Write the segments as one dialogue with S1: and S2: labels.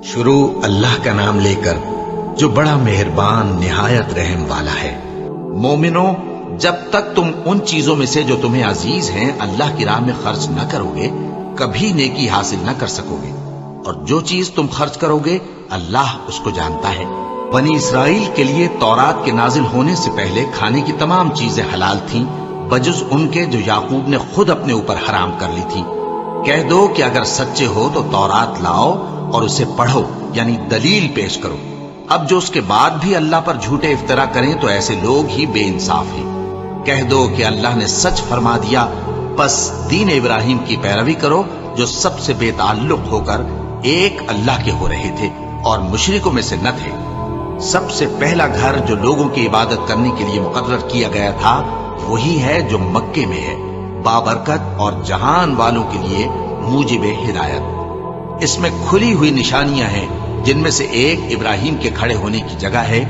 S1: شروع اللہ کا نام لے کر جو بڑا مہربان نہایت رحم والا ہے۔ مومنو، جب تک تم ان چیزوں میں سے جو تمہیں عزیز ہیں اللہ کی راہ میں خرچ نہ کرو گے کبھی نیکی حاصل نہ کر سکو گے، اور جو چیز تم خرچ کرو گے اللہ اس کو جانتا ہے۔ بنی اسرائیل کے لیے تورات کے نازل ہونے سے پہلے کھانے کی تمام چیزیں حلال تھیں بجز ان کے جو یعقوب نے خود اپنے اوپر حرام کر لی تھی۔ کہہ دو کہ اگر سچے ہو تو تورات لاؤ اور اسے پڑھو، یعنی دلیل پیش کرو۔ اب جو اس کے بعد بھی اللہ پر جھوٹے افطرا کریں تو ایسے لوگ ہی بے انصاف ہیں۔ کہہ دو کہ اللہ نے سچ فرما دیا، پس دین ابراہیم کی پیروی کرو جو سب سے بے تعلق ہو کر ایک اللہ کے ہو رہے تھے اور مشرکوں میں سے نہ تھے۔ سب سے پہلا گھر جو لوگوں کی عبادت کرنے کے لیے مقرر کیا گیا تھا وہی ہے جو مکے میں ہے، بابرکت اور جہان والوں کے لیے موجب ہدایت۔ اس میں کھلی ہوئی نشانیاں ہیں، جن میں سے ایک ابراہیم کے کھڑے ہونے کی جگہ ہے۔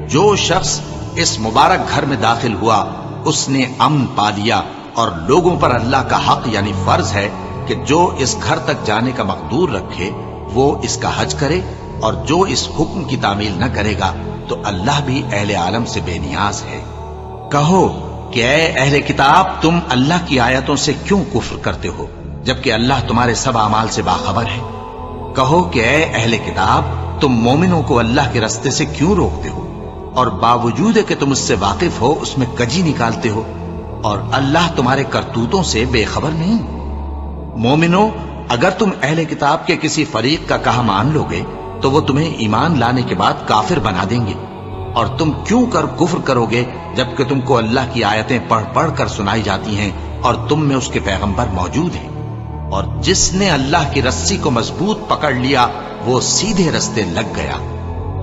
S1: جو شخص اس مبارک گھر میں داخل ہوا اس نے امن پا لیا، اور لوگوں پر اللہ کا حق یعنی فرض ہے کہ جو اس گھر تک جانے کا مقدور رکھے وہ اس کا حج کرے، اور جو اس حکم کی تعمیل نہ کرے گا تو اللہ بھی اہل عالم سے بے نیاز ہے۔ کہو کہ اے اہل کتاب، تم اللہ کی آیتوں سے کیوں کفر کرتے ہو جبکہ اللہ تمہارے سب اعمال سے باخبر ہے؟ کہو کہ اے اہل کتاب، تم مومنوں کو اللہ کے رستے سے کیوں روکتے ہو، اور باوجود کہ تم اس سے واقف ہو اس میں کجی نکالتے ہو، اور اللہ تمہارے کرتوتوں سے بے خبر نہیں؟ مومنو، اگر تم اہل کتاب کے کسی فریق کا کہا مان لو گے تو وہ تمہیں ایمان لانے کے بعد کافر بنا دیں گے، اور تم کیوں کر کفر کرو گے جبکہ تم کو اللہ کی آیتیں پڑھ پڑھ کر سنائی جاتی ہیں اور تم میں اس کے پیغمبر موجود ہیں؟ اور جس نے اللہ کی رسی کو مضبوط پکڑ لیا وہ سیدھے رستے لگ گیا۔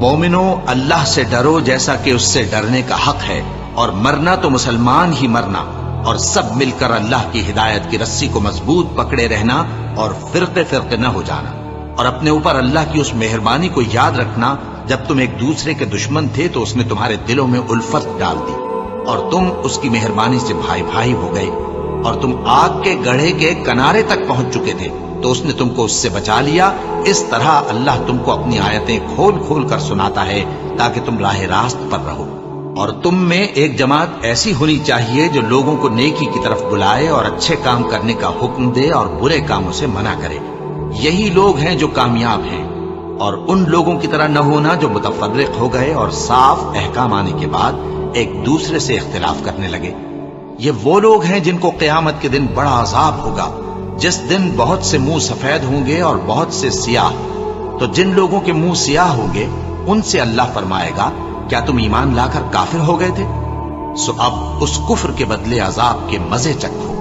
S1: مومنو، اللہ سے ڈرو جیسا کہ اس سے ڈرنے کا حق ہے، اور مرنا تو مسلمان ہی مرنا، اور سب مل کر اللہ کی ہدایت کی رسی کو مضبوط پکڑے رہنا اور فرقے فرقے نہ ہو جانا، اور اپنے اوپر اللہ کی اس مہربانی کو یاد رکھنا جب تم ایک دوسرے کے دشمن تھے تو اس نے تمہارے دلوں میں الفت ڈال دی اور تم اس کی مہربانی سے بھائی بھائی ہو گئے، اور تم آگ کے گڑھے کے کنارے تک پہنچ چکے تھے تو اس نے تم کو اس سے بچا لیا۔ اس طرح اللہ تم کو اپنی آیتیں کھول کھول کر سناتا ہے تاکہ تم راہ راست پر رہو۔ اور تم میں ایک جماعت ایسی ہونی چاہیے جو لوگوں کو نیکی کی طرف بلائے اور اچھے کام کرنے کا حکم دے اور برے کاموں سے منع کرے۔ یہی لوگ ہیں جو کامیاب ہیں، اور ان لوگوں کی طرح نہ ہونا جو متفرق ہو گئے اور صاف احکام آنے کے بعد ایک دوسرے سے اختلاف کرنے لگے۔ یہ وہ لوگ ہیں جن کو قیامت کے دن بڑا عذاب ہوگا، جس دن بہت سے منہ سفید ہوں گے اور بہت سے سیاہ۔ تو جن لوگوں کے منہ سیاہ ہوں گے ان سے اللہ فرمائے گا، کیا تم ایمان لا کر کافر ہو گئے تھے؟ سو اب اس کفر کے بدلے عذاب کے مزے چکھو۔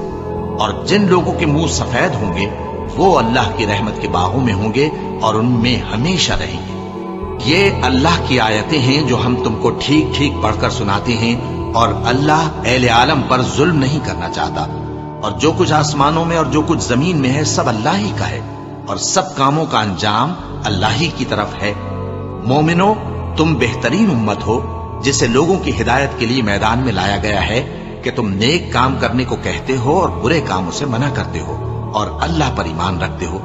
S1: اور جن لوگوں کے منہ سفید ہوں گے وہ اللہ کی رحمت کے باغوں میں ہوں گے اور ان میں ہمیشہ رہیں گے۔ یہ اللہ کی آیتیں ہیں جو ہم تم کو ٹھیک ٹھیک پڑھ کر سناتے ہیں، اور اللہ اہل عالم پر ظلم نہیں کرنا چاہتا، اور جو کچھ آسمانوں میں اور جو کچھ زمین میں ہے سب اللہ ہی کا ہے، اور سب کاموں کا انجام اللہ ہی کی طرف ہے۔ مومنو، تم بہترین امت ہو جسے لوگوں کی ہدایت کے لیے میدان میں لایا گیا ہے کہ تم نیک کام کرنے کو کہتے ہو اور برے کاموں سے منع کرتے ہو اور اللہ پر ایمان رکھتے ہو۔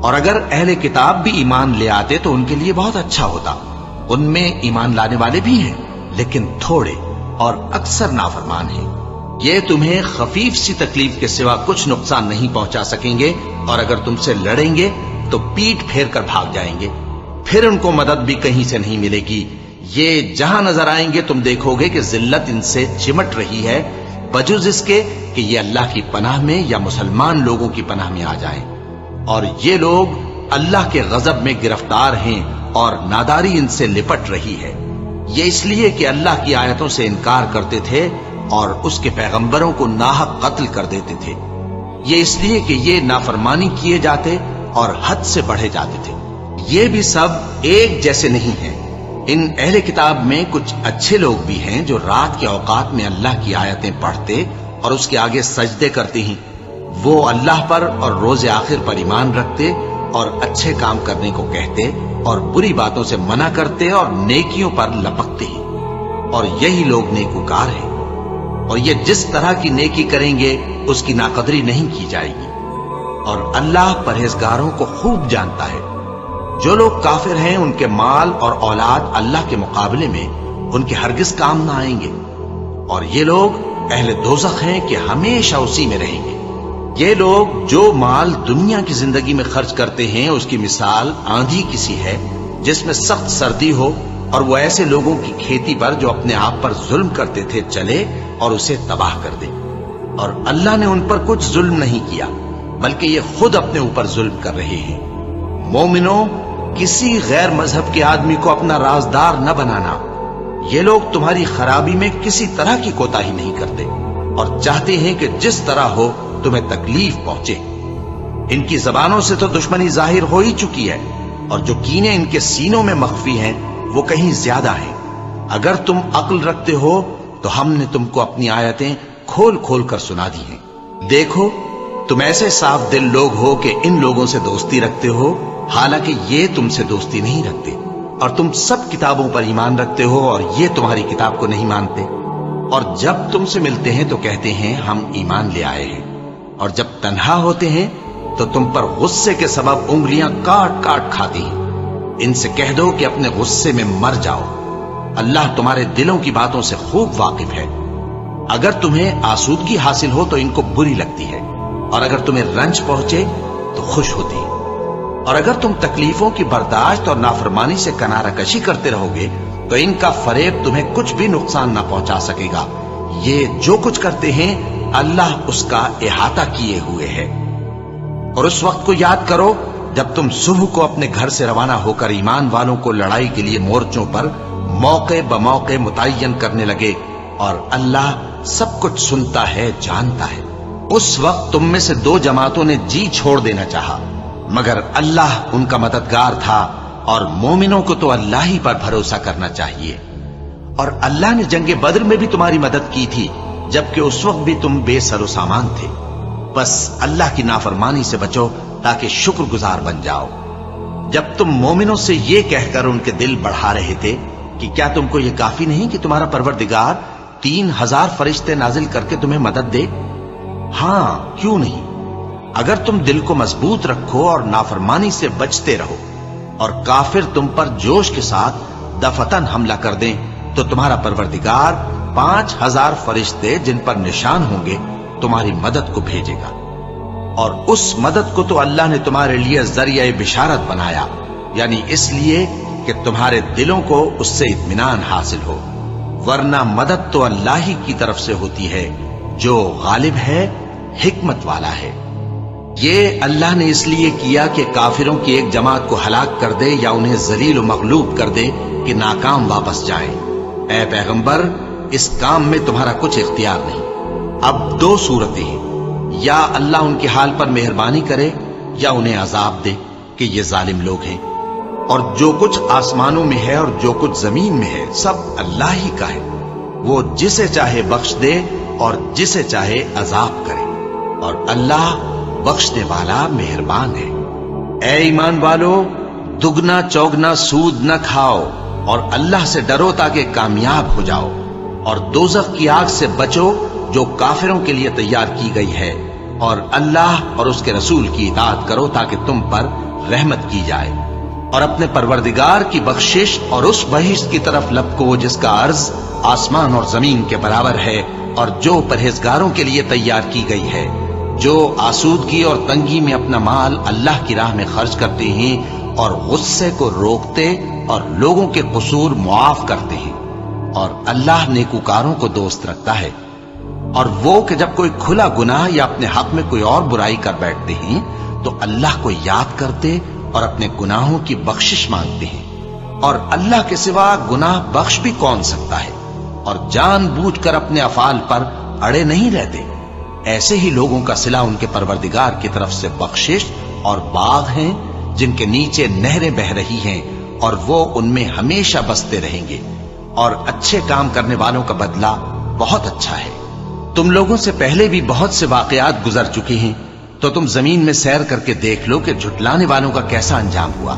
S1: اور اگر اہل کتاب بھی ایمان لے آتے تو ان کے لیے بہت اچھا ہوتا۔ ان میں ایمان لانے والے بھی ہیں لیکن تھوڑے، اور اکثر نافرمان ہیں۔ یہ تمہیں خفیف سی تکلیف کے سوا کچھ نقصان نہیں پہنچا سکیں گے، اور اگر تم سے لڑیں گے تو پیٹ پھیر کر بھاگ جائیں گے، پھر ان کو مدد بھی کہیں سے نہیں ملے گی۔ یہ جہاں نظر آئیں گے تم دیکھو گے کہ ذلت ان سے چمٹ رہی ہے، بجز اس کے کہ یہ اللہ کی پناہ میں یا مسلمان لوگوں کی پناہ میں آ جائیں۔ اور یہ لوگ اللہ کے غضب میں گرفتار ہیں اور ناداری ان سے لپٹ رہی ہے۔ یہ اس لیے کہ اللہ کی آیتوں سے انکار کرتے تھے اور اس کے پیغمبروں کو ناحق قتل کر دیتے تھے۔ یہ اس لیے کہ یہ نافرمانی کیے جاتے اور حد سے بڑھے جاتے تھے۔ یہ بھی سب ایک جیسے نہیں ہیں۔ ان اہل کتاب میں کچھ اچھے لوگ بھی ہیں جو رات کے اوقات میں اللہ کی آیتیں پڑھتے اور اس کے آگے سجدے کرتے ہیں۔ وہ اللہ پر اور روز آخر پر ایمان رکھتے اور اچھے کام کرنے کو کہتے اور بری باتوں سے منع کرتے اور نیکیوں پر لپکتے ہیں، اور یہی لوگ نیکوکار ہیں۔ اور یہ جس طرح کی نیکی کریں گے اس کی ناقدری نہیں کی جائے گی، اور اللہ پرہیزگاروں کو خوب جانتا ہے۔ جو لوگ کافر ہیں ان کے مال اور اولاد اللہ کے مقابلے میں ان کے ہرگز کام نہ آئیں گے، اور یہ لوگ اہل دوزخ ہیں کہ ہمیشہ اسی میں رہیں گے۔ یہ لوگ جو مال دنیا کی زندگی میں خرچ کرتے ہیں اس کی مثال آندھی کسی ہے جس میں سخت سردی ہو اور وہ ایسے لوگوں کی کھیتی پر جو اپنے آپ پر ظلم کرتے تھے چلے اور اسے تباہ کر دے۔ اور اللہ نے ان پر کچھ ظلم نہیں کیا بلکہ یہ خود اپنے اوپر ظلم کر رہے ہیں۔ مومنوں، کسی غیر مذہب کے آدمی کو اپنا رازدار نہ بنانا۔ یہ لوگ تمہاری خرابی میں کسی طرح کی کوتاہی نہیں کرتے اور چاہتے ہیں کہ جس طرح ہو تمہیں تکلیف پہنچے۔ ان کی زبانوں سے تو دشمنی ظاہر ہو ہی چکی ہے، اور جو کینے ان کے سینوں میں مخفی ہیں وہ کہیں زیادہ ہیں۔ اگر تم عقل رکھتے ہو تو ہم نے تم کو اپنی آیتیں کھول کھول کر سنا دی ہیں۔ دیکھو، تم ایسے صاف دل لوگ ہو کہ ان لوگوں سے دوستی رکھتے ہو، حالانکہ یہ تم سے دوستی نہیں رکھتے، اور تم سب کتابوں پر ایمان رکھتے ہو اور یہ تمہاری کتاب کو نہیں مانتے۔ اور جب تم سے ملتے ہیں تو کہتے ہیں ہم ایمان لے آئے ہیں، اور جب تنہا ہوتے ہیں تو تم پر غصے کے سبب انگلیاں کاٹ کاٹ کھاتی ہیں۔ ان سے کہہ دو کہ اپنے غصے میں مر جاؤ، اللہ تمہارے دلوں کی باتوں سے خوب واقف ہے۔ اگر تمہیں آسودگی حاصل ہو تو ان کو بری لگتی ہے، اور اگر تمہیں رنج پہنچے تو خوش ہوتی ہے۔ اور اگر تم تکلیفوں کی برداشت اور نافرمانی سے کنارہ کشی کرتے رہو گے تو ان کا فریب تمہیں کچھ بھی نقصان نہ پہنچا سکے گا۔ یہ جو کچھ کرتے ہیں اللہ اس کا احاطہ کیے ہوئے ہے۔ اور اس وقت کو یاد کرو جب تم صبح کو اپنے گھر سے روانہ ہو کر ایمان والوں کو لڑائی کے لیے مورچوں پر موقع بموقع متعین کرنے لگے، اور اللہ سب کچھ سنتا ہے، جانتا ہے۔ اس وقت تم میں سے دو جماعتوں نے جی چھوڑ دینا چاہا، مگر اللہ ان کا مددگار تھا، اور مومنوں کو تو اللہ ہی پر بھروسہ کرنا چاہیے۔ اور اللہ نے جنگ بدر میں بھی تمہاری مدد کی تھی جبکہ اس وقت بھی تم بے سر و سامان تھے۔ بس اللہ کی نافرمانی سے بچو تاکہ شکر گزار بن جاؤ۔ جب تم مومنوں سے یہ کہہ کر ان کے دل بڑھا رہے تھے کہ کیا تم کو یہ کافی نہیں کہ تمہارا پروردگار 3000 فرشتے نازل کر کے تمہیں مدد دے؟ ہاں، کیوں نہیں؟ اگر تم دل کو مضبوط رکھو اور نافرمانی سے بچتے رہو اور کافر تم پر جوش کے ساتھ دفتن حملہ کر دیں تو تمہارا پروردگار 5000 فرشتے جن پر نشان ہوں گے تمہاری مدد کو بھیجے گا۔ اور اس مدد کو تو اللہ نے تمہارے لیے ذریعہ بشارت بنایا، یعنی اس لیے کہ تمہارے دلوں کو اس سے اطمینان حاصل ہو، ورنہ مدد تو اللہ ہی کی طرف سے ہوتی ہے جو غالب ہے، حکمت والا ہے۔ یہ اللہ نے اس لیے کیا کہ کافروں کی ایک جماعت کو ہلاک کر دے یا انہیں ذلیل و مغلوب کر دے کہ ناکام واپس جائیں۔ اے پیغمبر، اس کام میں تمہارا کچھ اختیار نہیں۔ اب دو صورتیں ہیں، یا اللہ ان کے حال پر مہربانی کرے یا انہیں عذاب دے کہ یہ ظالم لوگ ہیں۔ اور جو کچھ آسمانوں میں ہے اور جو کچھ زمین میں ہے سب اللہ ہی کا ہے، وہ جسے چاہے بخش دے اور جسے چاہے عذاب کرے، اور اللہ بخشنے والا مہربان ہے۔ اے ایمان والو، دگنا چوگنا سود نہ کھاؤ اور اللہ سے ڈرو تاکہ کامیاب ہو جاؤ، اور دوزخ کی آگ سے بچو جو کافروں کے لیے تیار کی گئی ہے، اور اللہ اور اس کے رسول کی اطاعت کرو تاکہ تم پر رحمت کی جائے، اور اپنے پروردگار کی بخشش اور اس بہشت کی طرف لپکو جس کا عرض آسمان اور زمین کے برابر ہے، اور جو پرہیزگاروں کے لیے تیار کی گئی ہے، جو آسودگی اور تنگی میں اپنا مال اللہ کی راہ میں خرچ کرتے ہیں اور غصے کو روکتے اور لوگوں کے قصور معاف کرتے ہیں، اور اللہ نیکوکاروں کو دوست رکھتا ہے۔ اور وہ کہ جب کوئی کھلا گناہ یا اپنے حق میں کوئی اور برائی کر بیٹھتے ہیں تو اللہ کو یاد کرتے اور اپنے گناہوں کی بخشش مانگتے ہیں، اور اللہ کے سوا گناہ بخش بھی کون سکتا ہے، اور جان بوجھ کر اپنے افعال پر اڑے نہیں رہتے۔ ایسے ہی لوگوں کا صلہ ان کے پروردگار کی طرف سے بخشش اور باغ ہیں جن کے نیچے نہریں بہ رہی ہیں، اور وہ ان میں ہمیشہ بستے رہیں گے، اور اچھے کام کرنے والوں کا بدلہ بہت اچھا ہے۔ تم لوگوں سے پہلے بھی بہت سے واقعات گزر چکے ہیں، تو تم زمین میں سیر کر کے دیکھ لو کہ جھٹلانے والوں کا کیسا انجام ہوا۔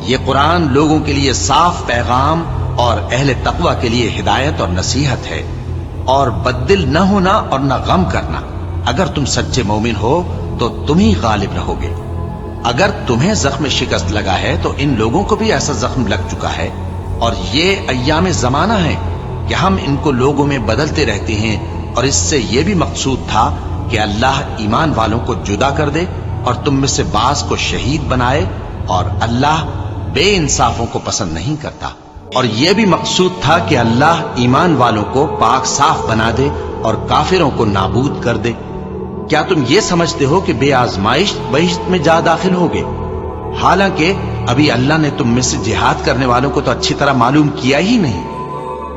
S1: یہ قرآن لوگوں کے لیے صاف پیغام اور اہل تقوی کے لیے ہدایت اور نصیحت ہے۔ اور بددل نہ ہونا اور نہ غم کرنا، اگر تم سچے مومن ہو تو تم ہی غالب رہو گے۔ اگر تمہیں زخم شکست لگا ہے تو ان لوگوں کو بھی ایسا زخم لگ چکا ہے، اور یہ ایام زمانہ ہے کہ ہم ان کو لوگوں میں بدلتے رہتے ہیں، اور اس سے یہ بھی مقصود تھا کہ اللہ ایمان والوں کو جدا کر دے اور تم میں سے بعض کو شہید بنائے، اور اللہ بے انصافوں کو پسند نہیں کرتا۔ اور یہ بھی مقصود تھا کہ اللہ ایمان والوں کو پاک صاف بنا دے اور کافروں کو نابود کر دے۔ کیا تم یہ سمجھتے ہو کہ بے آزمائش بہشت میں جا داخل ہوگے؟ حالانکہ ابھی اللہ نے تم میں سے جہاد کرنے والوں کو تو اچھی طرح معلوم کیا ہی نہیں،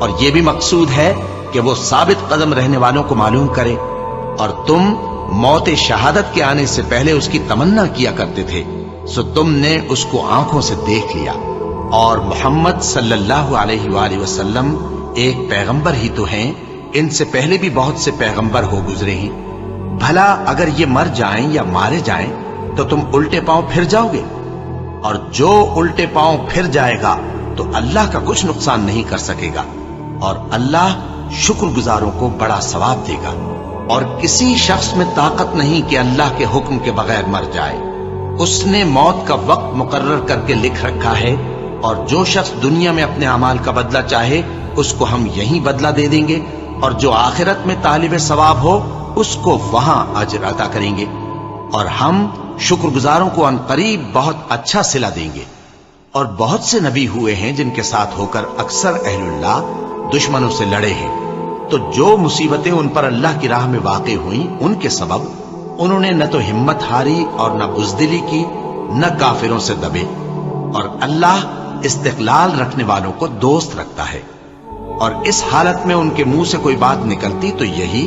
S1: اور یہ بھی مقصود ہے کہ وہ ثابت قدم رہنے والوں کو معلوم کرے، اور تم موت شہادت کے آنے سے پہلے اس کی تمنا کیا کرتے تھے، سو تم نے اس کو آنکھوں سے دیکھ لیا۔ اور محمد صلی اللہ علیہ وآلہ وسلم ایک پیغمبر ہی تو ہیں، ان سے پہلے بھی بہت سے پیغمبر ہو گزرے ہیں۔ بھلا اگر یہ مر جائیں یا مارے جائیں تو تم الٹے پاؤں پھر جاؤ گے؟ اور جو الٹے پاؤں پھر جائے گا تو اللہ کا کچھ نقصان نہیں کر سکے گا، اور اللہ شکر گزاروں کو بڑا ثواب دے گا۔ اور کسی شخص میں طاقت نہیں کہ اللہ کے حکم کے بغیر مر جائے، اس نے موت کا وقت مقرر کر کے لکھ رکھا ہے، اور جو شخص دنیا میں اپنے اعمال کا بدلہ چاہے اس کو ہم یہی بدلہ دے دیں گے، اور جو آخرت میں طالب ثواب ہو اس کو وہاں اجر عطا کریں گے، اور ہم شکر گزاروں کو ان قریب بہت اچھا صلہ دیں گے۔ اور بہت سے نبی ہوئے ہیں جن کے ساتھ ہو کر اکثر اہل اللہ دشمنوں سے لڑے ہیں، تو جو مصیبتیں ان پر اللہ کی راہ میں واقع ہوئیں ان کے سبب انہوں نے نہ تو ہمت ہاری اور نہ بزدلی کی، نہ کافروں سے دبے، اور اللہ استقلال رکھنے والوں کو دوست رکھتا ہے۔ اور اس حالت میں ان کے منہ سے کوئی بات نکلتی تو یہی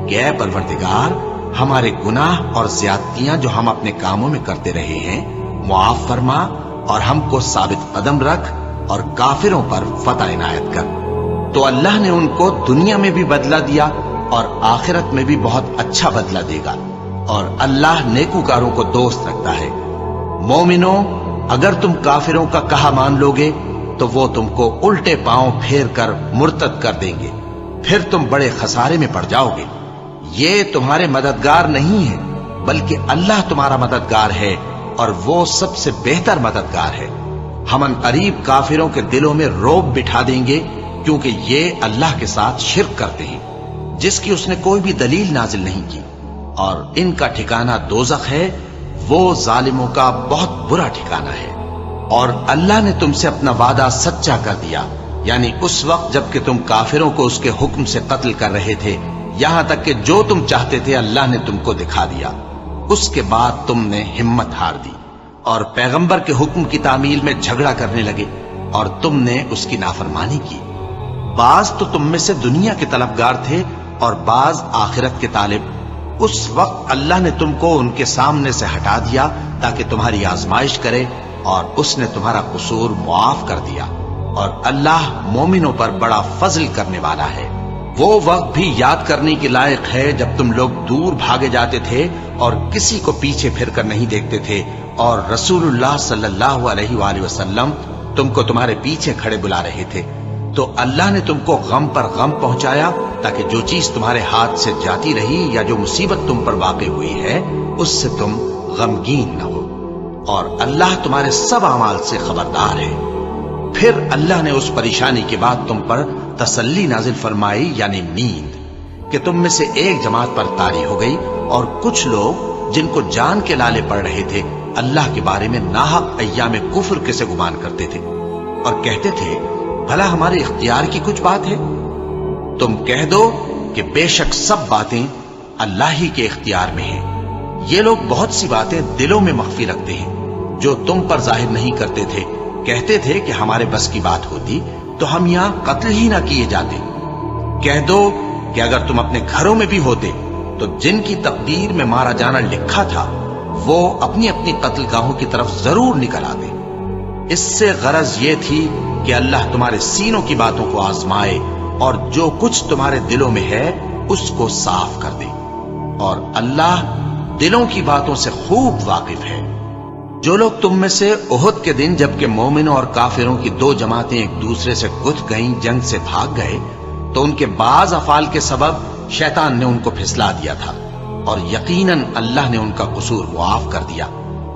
S1: کہ اے پروردگار، ہمارے گناہ اور زیادتیاں جو ہم اپنے کاموں میں کرتے رہے ہیں معاف فرما، اور ہم کو ثابت قدم رکھ، اور کافروں پر فتح عنایت کر۔ تو اللہ نے ان کو دنیا میں بھی بدلہ دیا اور آخرت میں بھی بہت اچھا بدلہ دے گا، اور اللہ نیکوکاروں کو دوست رکھتا ہے۔ مومنو، اگر تم کافروں کا کہا مان لوگے تو وہ تم کو الٹے پاؤں پھیر کر مرتد کر دیں گے، پھر تم بڑے خسارے میں پڑ جاؤ گے۔ یہ تمہارے مددگار نہیں ہے بلکہ اللہ تمہارا مددگار ہے، اور وہ سب سے بہتر مددگار ہے۔ ہم ان قریب کافروں کے دلوں میں رعب بٹھا دیں گے، کیونکہ یہ اللہ کے ساتھ شرک کرتے ہیں جس کی اس نے کوئی بھی دلیل نازل نہیں کی، اور ان کا ٹھکانہ دوزخ ہے، وہ ظالموں کا بہت برا ٹھکانہ ہے۔ اور اللہ نے تم سے اپنا وعدہ سچا کر دیا، یعنی اس وقت جب کہ تم کافروں کو اس کے حکم سے قتل کر رہے تھے، یہاں تک کہ جو تم چاہتے تھے اللہ نے تم کو دکھا دیا۔ اس کے بعد تم نے ہمت ہار دی اور پیغمبر کے حکم کی تعمیل میں جھگڑا کرنے لگے، اور تم نے اس کی نافرمانی کی۔ بعض تو تم میں سے دنیا کے طلبگار تھے اور بعض آخرت کے طالب۔ اس وقت اللہ نے تم کو ان کے سامنے سے ہٹا دیا تاکہ تمہاری آزمائش کرے، اور اس نے تمہارا قصور معاف کر دیا، اور اللہ مومنوں پر بڑا فضل کرنے والا ہے۔ وہ وقت بھی یاد کرنے کے لائق ہے جب تم لوگ دور بھاگے جاتے تھے اور کسی کو پیچھے پھر کر نہیں دیکھتے تھے، اور رسول اللہ صلی اللہ علیہ وآلہ وسلم تم کو تمہارے پیچھے کھڑے بلا رہے تھے، تو اللہ نے تم کو غم پر غم پہنچایا تاکہ جو چیز تمہارے ہاتھ سے جاتی رہی یا جو مصیبت تم پر واقع ہوئی ہے اس سے تم غمگین نہ ہو، اور اللہ تمہارے سب اعمال سے خبردار ہے۔ پھر اللہ نے اس پریشانی کے بعد تم پر تسلی نازل فرمائی، یعنی نیند، کہ تم میں سے ایک جماعت پر طاری ہو گئی، اور کچھ لوگ جن کو جان کے لالے پڑ رہے تھے اللہ کے بارے میں ناحق ایام کفر کے سے گمان کرتے تھے، اور کہتے تھے بھلا ہمارے اختیار کی کچھ بات ہے؟ تم کہہ دو کہ بے شک سب باتیں اللہ ہی کے اختیار میں ہیں۔ یہ لوگ بہت سی باتیں دلوں میں مخفی رکھتے ہیں جو تم پر ظاہر نہیں کرتے تھے۔ کہتے تھے کہ ہمارے بس کی بات ہوتی تو ہم یہاں قتل ہی نہ کیے جاتے۔ کہہ دو کہ اگر تم اپنے گھروں میں بھی ہوتے تو جن کی تقدیر میں مارا جانا لکھا تھا وہ اپنی اپنی قتل گاہوں کی طرف ضرور نکل آتے۔ اس سے غرض یہ تھی کہ اللہ تمہارے سینوں کی باتوں کو آزمائے اور جو کچھ تمہارے دلوں میں ہے اس کو صاف کر دے، اور اللہ دلوں کی باتوں سے خوب واقف ہے۔ جو لوگ تم میں سے احد کے دن جبکہ مومنوں اور کافروں کی دو جماعتیں ایک دوسرے سے گتھ گئیں، جنگ سے بھاگ گئے، تو ان کے بعض افعال کے سبب شیطان نے ان کو پھسلا دیا تھا، اور یقیناً اللہ نے ان کا قصور معاف کر دیا۔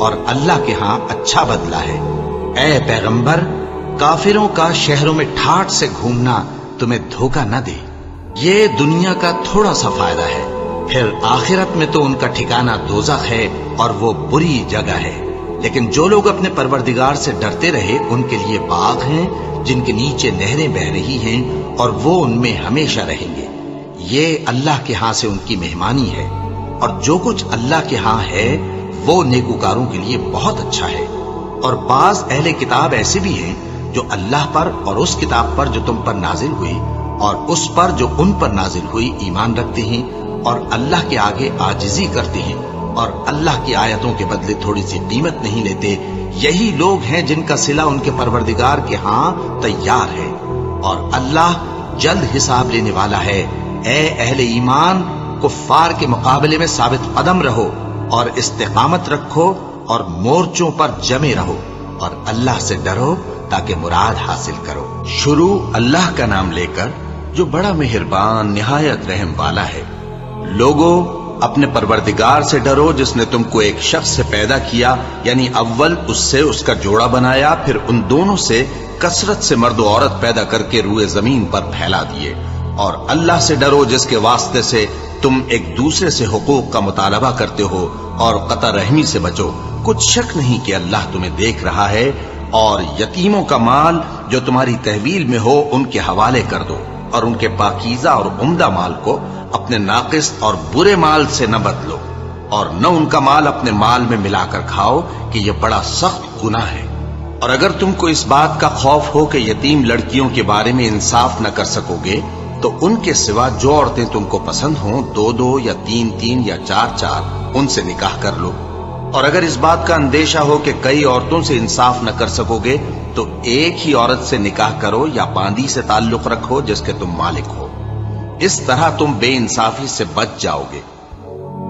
S1: اور اللہ کے ہاں اچھا بدلہ ہے۔ اے پیغمبر، کافروں کا شہروں میں ٹھاٹ سے گھومنا تمہیں دھوکہ نہ دے، یہ دنیا کا تھوڑا سا فائدہ ہے، پھر آخرت میں تو ان کا ٹھکانہ دوزخ ہے اور وہ بری جگہ ہے۔ لیکن جو لوگ اپنے پروردگار سے ڈرتے رہے ان کے لیے باغ ہیں جن کے نیچے نہریں بہ رہی ہیں اور وہ ان میں ہمیشہ رہیں گے، یہ اللہ کے ہاں سے ان کی مہمانی ہے، اور جو کچھ اللہ کے ہاں ہے وہ نیکوکاروں کے لیے بہت اچھا ہے۔ اور بعض اہل کتاب ایسے بھی ہیں جو اللہ پر اور اس کتاب پر جو تم پر نازل ہوئی اور اس پر جو ان پر نازل ہوئی ایمان رکھتے ہیں اور اللہ کے آگے عاجزی کرتے ہیں اور اللہ کی آیتوں کے بدلے تھوڑی سی قیمت نہیں لیتے، یہی لوگ ہیں جن کا صلہ ان کے پروردگار کے ہاں تیار ہے، اور اللہ جلد حساب لینے والا ہے۔ اے اہل ایمان، کفار کے مقابلے میں ثابت قدم رہو اور استقامت رکھو اور مورچوں پر جمے رہو اور اللہ سے ڈرو تاکہ مراد حاصل کرو۔ شروع اللہ کا نام لے کر جو بڑا مہربان نہایت رحم والا ہے۔ لوگو، اپنے پروردگار سے ڈرو جس نے تم کو ایک شخص سے پیدا کیا، یعنی اول اس سے اس کا جوڑا بنایا، پھر ان دونوں سے کثرت سے مرد و عورت پیدا کر کے روئے زمین پر پھیلا دیے۔ اور اللہ سے ڈرو جس کے واسطے سے تم ایک دوسرے سے حقوق کا مطالبہ کرتے ہو، اور قطع رحمی سے بچو، کچھ شک نہیں کہ اللہ تمہیں دیکھ رہا ہے۔ اور یتیموں کا مال جو تمہاری تحویل میں ہو ان کے حوالے کر دو، اور ان کے پاکیزہ اور عمدہ مال کو اپنے ناقص اور برے مال سے نہ بدلو، اور نہ ان کا مال اپنے مال میں ملا کر کھاؤ کہ یہ بڑا سخت گناہ ہے۔ اور اگر تم کو اس بات کا خوف ہو کہ یتیم لڑکیوں کے بارے میں انصاف نہ کر سکو گے تو ان کے سوا جو عورتیں تم کو پسند ہوں، 2 یا 3 یا 4 ان سے نکاح کر لو۔ اور اگر اس بات کا اندیشہ ہو کہ کئی عورتوں سے انصاف نہ کر سکو گے تو ایک ہی عورت سے نکاح کرو یا باندی سے تعلق رکھو جس کے تم مالک ہو، اس طرح تم بے انصافی سے بچ جاؤ گے۔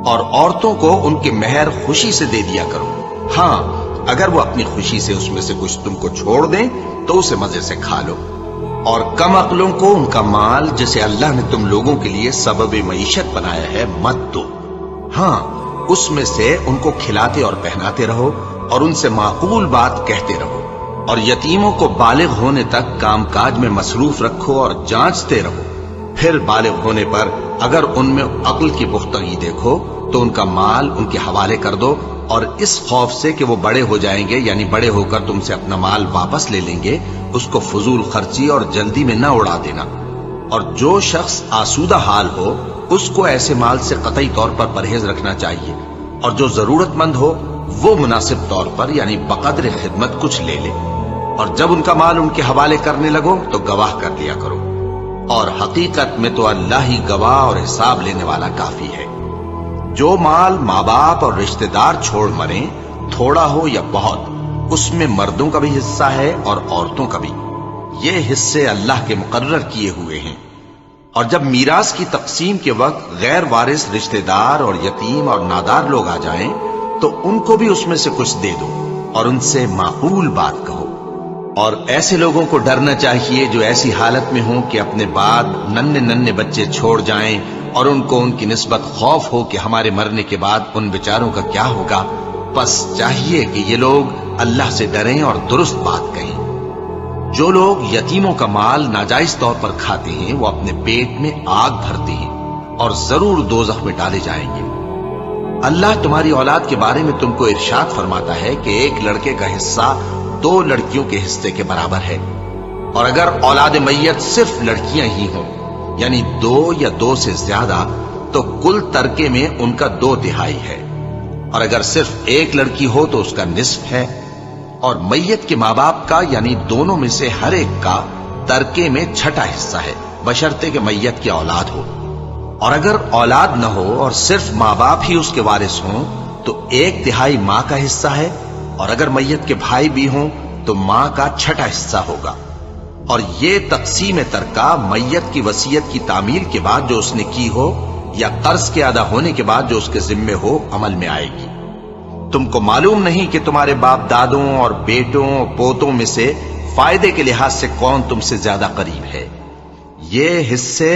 S1: اور عورتوں کو ان کے مہر خوشی سے دے دیا کرو، ہاں اگر وہ اپنی خوشی سے اس میں سے کچھ تم کو چھوڑ دیں تو اسے مزے سے کھا لو۔ اور کم عقلوں کو ان کا مال جسے اللہ نے تم لوگوں کے لیے سبب معیشت بنایا ہے مت دو، ہاں اس میں سے ان کو کھلاتے اور پہناتے رہو اور ان سے معقول بات کہتے رہو۔ اور یتیموں کو بالغ ہونے تک کام کاج میں مصروف رکھو اور جانچتے رہو، پھر بالغ ہونے پر اگر ان میں عقل کی پختگی دیکھو تو ان کا مال ان کے حوالے کر دو، اور اس خوف سے کہ وہ بڑے ہو جائیں گے، یعنی بڑے ہو کر تم سے اپنا مال واپس لے لیں گے، اس کو فضول خرچی اور جلدی میں نہ اڑا دینا۔ اور جو شخص آسودہ حال ہو اس کو ایسے مال سے قطعی طور پر پرہیز رکھنا چاہیے، اور جو ضرورت مند ہو وہ مناسب طور پر یعنی بقدر خدمت کچھ لے لے۔ اور جب ان کا مال ان کے حوالے کرنے لگو تو گواہ کر لیا کرو، اور حقیقت میں تو اللہ ہی گواہ اور حساب لینے والا کافی ہے۔ جو مال ماں باپ اور رشتہ دار چھوڑ مریں، تھوڑا ہو یا بہت، اس میں مردوں کا بھی حصہ ہے اور عورتوں کا بھی، یہ حصے اللہ کے مقرر کیے ہوئے ہیں۔ اور جب میراث کی تقسیم کے وقت غیر وارث رشتہ دار اور یتیم اور نادار لوگ آ جائیں تو ان کو بھی اس میں سے کچھ دے دو اور ان سے معقول بات کہو۔ اور ایسے لوگوں کو ڈرنا چاہیے جو ایسی حالت میں ہوں کہ اپنے بعد ننھے بچے چھوڑ جائیں اور ان کو ان کی نسبت خوف ہو کہ ہمارے مرنے کے بعد ان بیچاروں کا کیا ہوگا۔ پس چاہیے کہ یہ لوگ اللہ سے ڈریں اور درست بات کہیں۔ جو لوگ یتیموں کا مال ناجائز طور پر کھاتے ہیں وہ اپنے پیٹ میں آگ بھرتے ہیں اور ضرور دوزخ میں ڈالے جائیں گے۔ اللہ تمہاری اولاد کے بارے میں تم کو ارشاد فرماتا ہے کہ ایک لڑکے کا حصہ 2 لڑکیوں کے حصے کے برابر ہے، اور اگر اولاد میت صرف لڑکیاں ہی ہوں یعنی 2 یا 2 سے زیادہ تو کل ترکے میں ان کا 2/3 ہے، اور اگر صرف ایک لڑکی ہو تو اس کا نصف ہے، اور میت کے ماں باپ کا یعنی دونوں میں سے ہر ایک کا ترکے میں 6واں حصہ ہے، بشرطے کہ میت کی اولاد ہو۔ اور اگر اولاد نہ ہو اور صرف ماں باپ ہی اس کے وارث ہوں تو 1/3 ماں کا حصہ ہے، اور اگر میت کے بھائی بھی ہوں تو ماں کا 6واں حصہ ہوگا۔ اور یہ تقسیم ترکہ میت کی وصیت کی تعمیل کے بعد جو اس نے کی ہو یا قرض کے ادا ہونے کے بعد جو اس کے ذمے ہو عمل میں آئے گی۔ تم کو معلوم نہیں کہ تمہارے باپ دادوں اور بیٹوں اور پوتوں میں سے فائدے کے لحاظ سے کون تم سے زیادہ قریب ہے۔ یہ حصے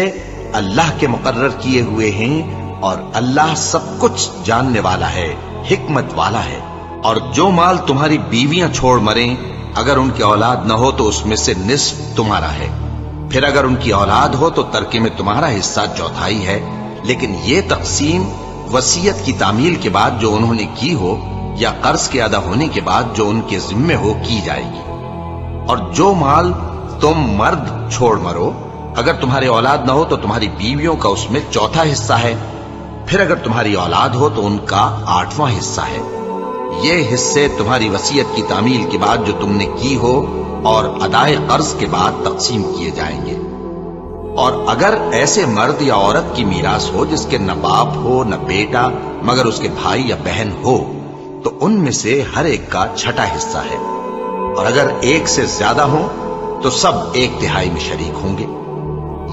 S1: اللہ کے مقرر کیے ہوئے ہیں اور اللہ سب کچھ جاننے والا ہے، حکمت والا ہے۔ اور جو مال تمہاری بیویاں چھوڑ مریں، اگر ان کی اولاد نہ ہو تو اس میں سے نصف تمہارا ہے، پھر اگر ان کی اولاد ہو تو ترکے میں تمہارا حصہ چوتھائی ہے، لیکن یہ تقسیم وصیت کی تعمیل کے بعد جو انہوں نے کی ہو یا قرض کے ادا ہونے کے بعد جو ان کے ذمے ہو کی جائے گی۔ اور جو مال تم مرد چھوڑ مرو، اگر تمہاری اولاد نہ ہو تو تمہاری بیویوں کا اس میں چوتھا حصہ ہے، پھر اگر تمہاری اولاد ہو تو ان کا 8واں حصہ ہے۔ یہ حصے تمہاری وصیت کی تعمیل کے بعد جو تم نے کی ہو اور ادائے قرض کے بعد تقسیم کیے جائیں گے۔ اور اگر ایسے مرد یا عورت کی میراث ہو جس کے نہ باپ ہو نہ بیٹا مگر اس کے بھائی یا بہن ہو، تو ان میں سے ہر ایک کا چھٹا حصہ ہے، اور اگر ایک سے زیادہ ہوں تو سب 1/3 میں شریک ہوں گے۔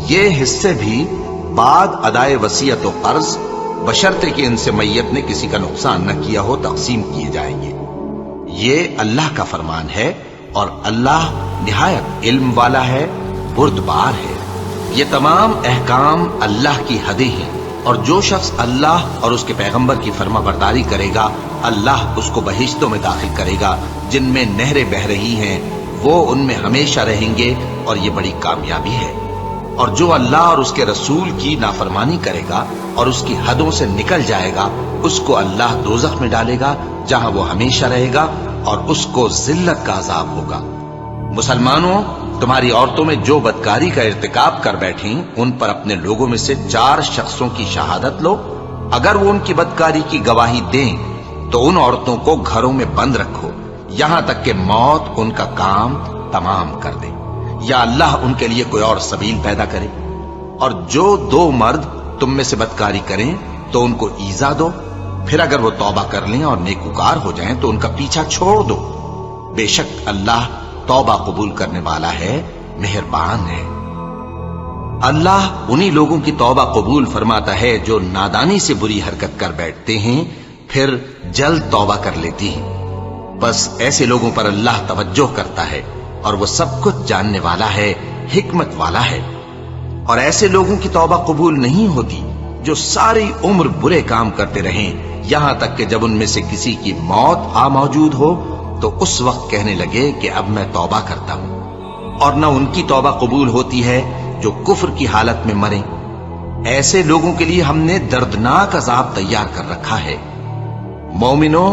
S1: یہ حصے بھی بعد ادائے وصیت و قرض بشرطے کہ ان سے میت نے کسی کا نقصان نہ کیا ہو تقسیم کیے جائیں گے۔ یہ اللہ کا فرمان ہے اور اللہ نہایت علم والا ہے، بردبار ہے۔ یہ تمام احکام اللہ کی حدیں ہیں، اور جو شخص اللہ اور اس کے پیغمبر کی فرما برداری کرے گا اللہ اس کو بہشتوں میں داخل کرے گا جن میں نہریں بہ رہی ہیں، وہ ان میں ہمیشہ رہیں گے، اور یہ بڑی کامیابی ہے۔ اور جو اللہ اور اس کے رسول کی نافرمانی کرے گا اور اس کی حدوں سے نکل جائے گا، اس کو اللہ دوزخ میں ڈالے گا جہاں وہ ہمیشہ رہے گا، اور اس کو ذلت کا عذاب ہوگا۔ مسلمانوں، تمہاری عورتوں میں جو بدکاری کا ارتکاب کر بیٹھیں ان پر اپنے لوگوں میں سے 4 شخصوں کی شہادت لو۔ اگر وہ ان کی بدکاری کی گواہی دیں تو ان عورتوں کو گھروں میں بند رکھو یہاں تک کہ موت ان کا کام تمام کر دے، یا اللہ ان کے لیے کوئی اور سبیل پیدا کرے۔ اور جو 2 مرد تم میں سے بدکاری کریں تو ان کو ایذا دو، پھر اگر وہ توبہ کر لیں اور نیکوکار ہو جائیں تو ان کا پیچھا چھوڑ دو۔ بے شک اللہ توبہ قبول کرنے والا ہے، مہربان ہے۔ اللہ انہی لوگوں کی توبہ قبول فرماتا ہے جو نادانی سے بری حرکت کر بیٹھتے ہیں پھر جلد توبہ کر لیتی ہیں۔ بس ایسے لوگوں پر اللہ توجہ کرتا ہے اور وہ سب کچھ جاننے والا ہے، حکمت والا ہے۔ اور ایسے لوگوں کی توبہ قبول نہیں ہوتی جو ساری عمر برے کام کرتے رہیں یہاں تک کہ جب ان میں سے کسی کی موت آ موجود ہو تو اس وقت کہنے لگے کہ اب میں توبہ کرتا ہوں۔ اور نہ ان کی توبہ قبول ہوتی ہے جو کفر کی حالت میں مریں۔ ایسے لوگوں کے لیے ہم نے دردناک عذاب تیار کر رکھا ہے۔ مومنوں،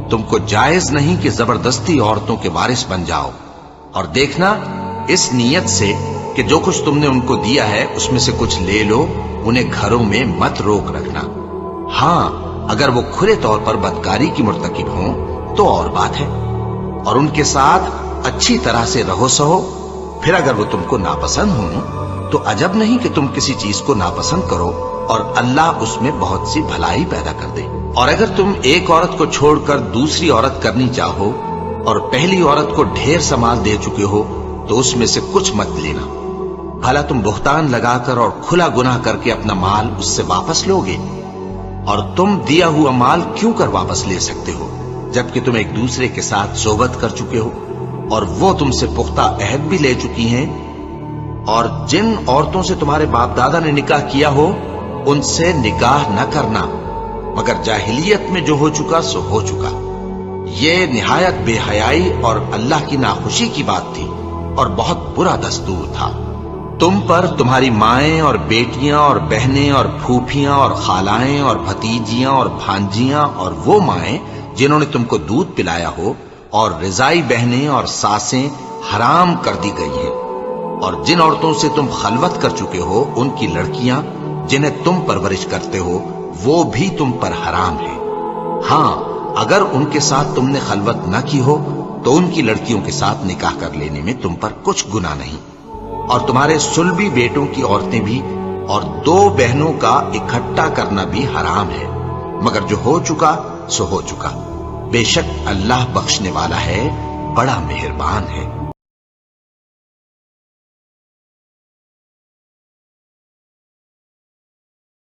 S1: تم کو جائز نہیں کہ زبردستی عورتوں کے وارث بن جاؤ، اور دیکھنا اس نیت سے کہ جو کچھ تم نے ان کو دیا ہے اس میں سے کچھ لے لو، انہیں گھروں میں مت روک رکھنا۔ ہاں، اگر وہ کھلے طور پر بدکاری کی مرتکب ہوں تو اور بات ہے، اور ان کے ساتھ اچھی طرح سے رہو سہو۔ پھر اگر وہ تم کو ناپسند ہوں تو عجب نہیں کہ تم کسی چیز کو ناپسند کرو، اور اللہ اس میں بہت سی بھلائی پیدا کر دے۔ اور اگر تم ایک عورت کو چھوڑ کر دوسری عورت کرنی چاہو اور پہلی عورت کو ڈھیر سا مال دے چکے ہو تو اس میں سے کچھ مت لینا، بھلا تم بہتان لگا کر اور کھلا گناہ کر کے اپنا مال اس سے واپس لو گے؟ اور تم دیا ہوا مال کیوں کر واپس لے سکتے ہو جبکہ تم ایک دوسرے کے ساتھ صحبت کر چکے ہو اور وہ تم سے پختہ عہد بھی لے چکی ہیں؟ اور جن عورتوں سے تمہارے باپ دادا نے نکاح کیا ہو ان سے نکاح نہ کرنا مگر جاہلیت میں جو ہو چکا سو ہو چکا۔ یہ نہایت بے حیائی اور اللہ کی ناخوشی کی بات تھی اور بہت برا دستور تھا۔ تم پر تمہاری مائیں اور بیٹیاں اور بہنیں اور پھوپھیاں اور خالائیں اور بھتیجیاں اور بھانجیاں اور وہ مائیں جنہوں نے تم کو دودھ پلایا ہو اور رضائی بہنیں اور ساسیں حرام کر دی گئی ہیں، اور جن عورتوں سے تم خلوت کر چکے ہو ان کی لڑکیاں جنہیں تم پرورش کرتے ہو وہ بھی تم پر حرام ہے۔ ہاں، اگر ان کے ساتھ تم نے خلوت نہ کی ہو تو ان کی لڑکیوں کے ساتھ نکاح کر لینے میں تم پر کچھ گناہ نہیں۔ اور تمہارے صلبی بیٹوں کی عورتیں بھی اور 2 بہنوں کا اکٹھا کرنا بھی حرام ہے، مگر جو ہو چکا سو ہو چکا۔ بے شک اللہ بخشنے والا ہے، بڑا مہربان ہے۔